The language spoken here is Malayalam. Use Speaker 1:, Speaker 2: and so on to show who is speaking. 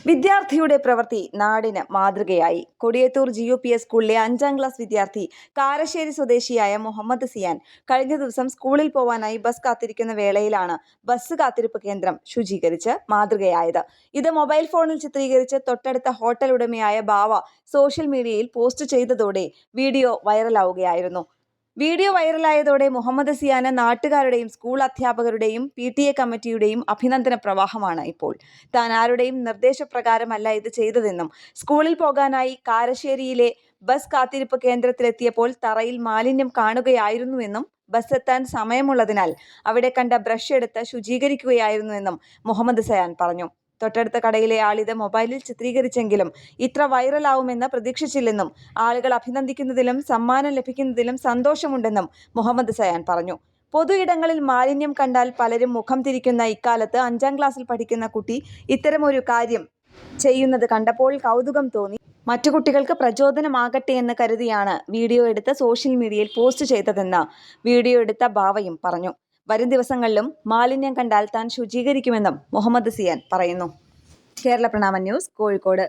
Speaker 1: വിദ്യാർത്ഥിയുടെ പ്രവൃത്തി നാടിന് മാതൃകയായി. കൊടിയത്തൂർ GUPS സ്കൂളിലെ 5ാം ക്ലാസ് വിദ്യാർത്ഥി കാരശ്ശേരി സ്വദേശിയായ മുഹമ്മദ് സിയാൻ കഴിഞ്ഞ ദിവസം സ്കൂളിൽ പോവാനായി ബസ് കാത്തിരിക്കുന്ന വേളയിലാണ് ബസ് കാത്തിരിപ്പ് കേന്ദ്രം ശുചീകരിച്ച് മാതൃകയായത്. ഇത് മൊബൈൽ ഫോണിൽ ചിത്രീകരിച്ച് തൊട്ടടുത്ത ഹോട്ടൽ ഉടമയായ ബാവ സോഷ്യൽ മീഡിയയിൽ പോസ്റ്റ് ചെയ്തതോടെ വീഡിയോ വൈറലാവുകയായിരുന്നു. വീഡിയോ വൈറലായതോടെ മുഹമ്മദ് സിയാന് നാട്ടുകാരുടെയും സ്കൂൾ അധ്യാപകരുടെയും PTA കമ്മിറ്റിയുടെയും അഭിനന്ദന പ്രവാഹമാണ് ഇപ്പോൾ. താൻ ആരുടെയും നിർദ്ദേശപ്രകാരമല്ല ഇത് ചെയ്തതെന്നും സ്കൂളിൽ പോകാനായി കാരശ്ശേരിയിലെ ബസ് കാത്തിരിപ്പ് കേന്ദ്രത്തിലെത്തിയപ്പോൾ തറയിൽ മാലിന്യം കാണുകയായിരുന്നുവെന്നും ബസ് എത്താൻ സമയമുള്ളതിനാൽ അവിടെ കണ്ട ബ്രഷ് എടുത്ത് ശുചീകരിക്കുകയായിരുന്നുവെന്നും മുഹമ്മദ് സിയാൻ പറഞ്ഞു. തൊട്ടടുത്ത കടയിലെ ആളിത് മൊബൈലിൽ ചിത്രീകരിച്ചെങ്കിലും ഇത്ര വൈറലാവുമെന്ന് പ്രതീക്ഷിച്ചില്ലെന്നും ആളുകൾ അഭിനന്ദിക്കുന്നതിലും സമ്മാനം ലഭിക്കുന്നതിലും സന്തോഷമുണ്ടെന്നും മുഹമ്മദ് സിയാൻ പറഞ്ഞു. പൊതു ഇടങ്ങളിൽ മാലിന്യം കണ്ടാൽ പലരും മുഖം തിരിക്കുന്ന ഇക്കാലത്ത് 5ാം ക്ലാസ്സിൽ പഠിക്കുന്ന കുട്ടി ഇത്തരമൊരു കാര്യം ചെയ്യുന്നത് കണ്ടപ്പോൾ കൗതുകം തോന്നി. മറ്റു കുട്ടികൾക്ക് പ്രചോദനമാകട്ടെ എന്ന് കരുതിയാണ് വീഡിയോ എടുത്ത് സോഷ്യൽ മീഡിയയിൽ പോസ്റ്റ് ചെയ്തതെന്ന് വീഡിയോ എടുത്ത ബാവയും പറഞ്ഞു. വരും ദിവസങ്ങളിലും മാലിന്യം കണ്ടാൽ താൻ ശുചീകരിക്കുമെന്നും മുഹമ്മദ് സിയാൻ പറയുന്നു. കേരള പ്രണാമം ന്യൂസ്, കോഴിക്കോട്.